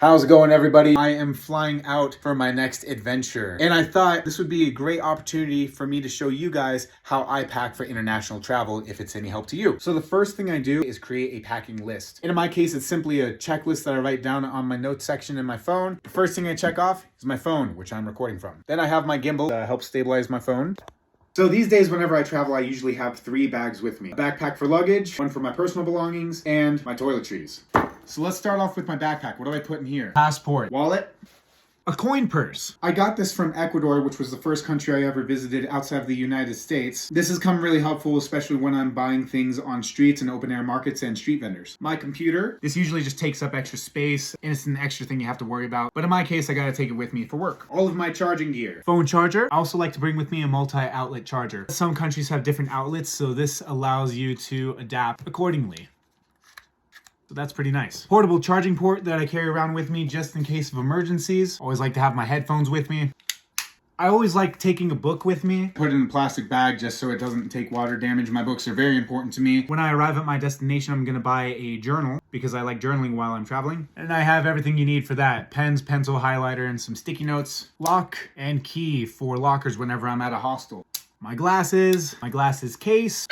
How's it going, everybody? I am flying out for my next adventure, and I thought this would be a great opportunity for me to show you guys how I pack for international travel if it's any help to you. So the first thing I do is create a packing list. And in my case, it's simply a checklist that I write down on my notes section in my phone. The first thing I check off is my phone, which I'm recording from. Then I have my gimbal that helps stabilize my phone. So these days, whenever I travel, I usually have 3 bags with me. A backpack for luggage, one for my personal belongings, and my toiletries. So let's start off with my backpack. What do I put in here? Passport, wallet, a coin purse. I got this from Ecuador, which was the first country I ever visited outside of the United States. This has come really helpful, especially when I'm buying things on streets and open air markets and street vendors. My computer, this usually just takes up extra space and it's an extra thing you have to worry about. But in my case, I gotta take it with me for work. All of my charging gear. Phone charger. I also like to bring with me a multi-outlet charger. Some countries have different outlets, so this allows you to adapt accordingly. So that's pretty nice. Portable charging port that I carry around with me just in case of emergencies. Always like to have my headphones with me. I always like taking a book with me. Put it in a plastic bag just so it doesn't take water damage. My books are very important to me. When I arrive at my destination, I'm gonna buy a journal because I like journaling while I'm traveling. And I have everything you need for that. Pens, pencil, highlighter, and some sticky notes. Lock and key for lockers whenever I'm at a hostel. My glasses case,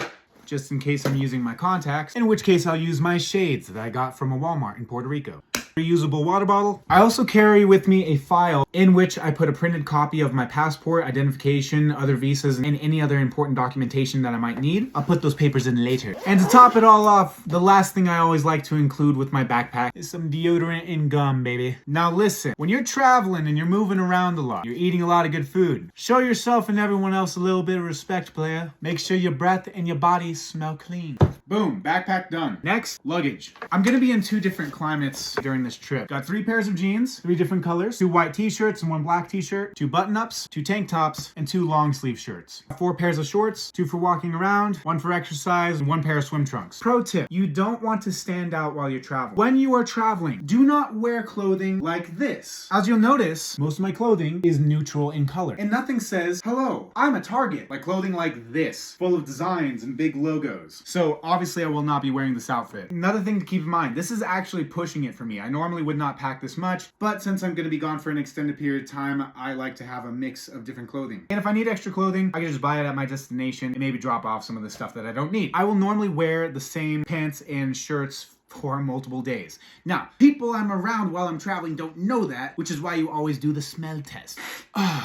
just in case I'm using my contacts, in which case I'll use my shades that I got from a Walmart in Puerto Rico. Reusable water bottle. I also carry with me a file in which I put a printed copy of my passport, identification, other visas, and any other important documentation that I might need. I'll put those papers in later. And to top it all off, the last thing I always like to include with my backpack is some deodorant and gum, baby. Now listen, when you're traveling and you're moving around a lot, you're eating a lot of good food, show yourself and everyone else a little bit of respect, player. Make sure your breath and your body smell clean. Boom, backpack done. Next, luggage. I'm gonna be in 2 different climates during this trip. Got 3 pairs of jeans, 3 different colors, 2 white t-shirts and 1 black t-shirt, 2 button-ups, 2 tank tops, and 2 long sleeve shirts. 4 pairs of shorts, 2 for walking around, 1 for exercise, and 1 pair of swim trunks. Pro tip, you don't want to stand out while you're traveling. When you are traveling, do not wear clothing like this. As you'll notice, most of my clothing is neutral in color. And nothing says, hello, I'm a Target, like clothing like this, full of designs and big logos. So obviously I will not be wearing this outfit. Another thing to keep in mind, this is actually pushing it for me. I normally would not pack this much, but since I'm going to be gone for an extended period of time, I like to have a mix of different clothing. And if I need extra clothing, I can just buy it at my destination and maybe drop off some of the stuff that I don't need. I will normally wear the same pants and shirts for multiple days. Now, people I'm around while I'm traveling don't know that, which is why you always do the smell test.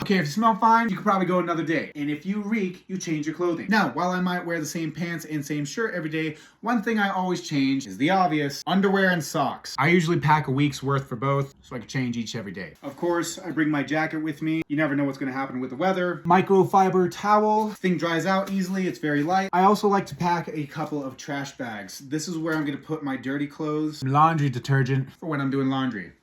Okay, if you smell fine, you can probably go another day. And if you reek, you change your clothing. Now, while I might wear the same pants and same shirt every day, one thing I always change is the obvious, underwear and socks. I usually pack a week's worth for both, so I can change each every day. Of course, I bring my jacket with me. You never know what's gonna happen with the weather. Microfiber towel. Thing dries out easily, it's very light. I also like to pack a couple of trash bags. This is where I'm gonna put my dirty clothes, laundry detergent for when I'm doing laundry.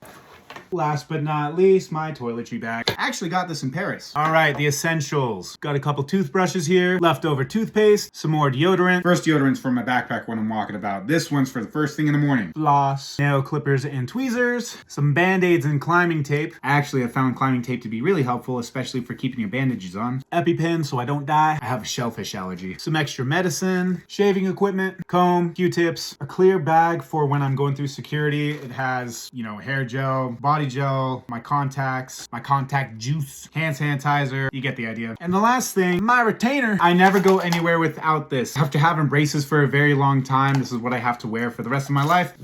Last but not least, my toiletry bag. I actually got this in Paris. All right, the essentials. Got a couple toothbrushes here, leftover toothpaste, some more deodorant. First deodorant's for my backpack when I'm walking about. This one's for the first thing in the morning. Floss, nail clippers and tweezers, some band-aids and climbing tape. Actually, I found climbing tape to be really helpful, especially for keeping your bandages on. EpiPen so I don't die. I have a shellfish allergy. Some extra medicine, shaving equipment, comb, Q-tips, a clear bag for when I'm going through security. It has, hair gel, body gel, my contacts, my contact juice, hand sanitizer, you get the idea. And the last thing, my retainer. I never go anywhere without this. After having braces for a very long time, this is what I have to wear for the rest of my life.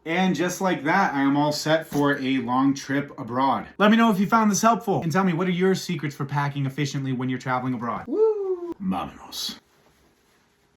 And just like that, I am all set for a long trip abroad. Let me know if you found this helpful and tell me, what are your secrets for packing efficiently when you're traveling abroad? Woo! Vámonos.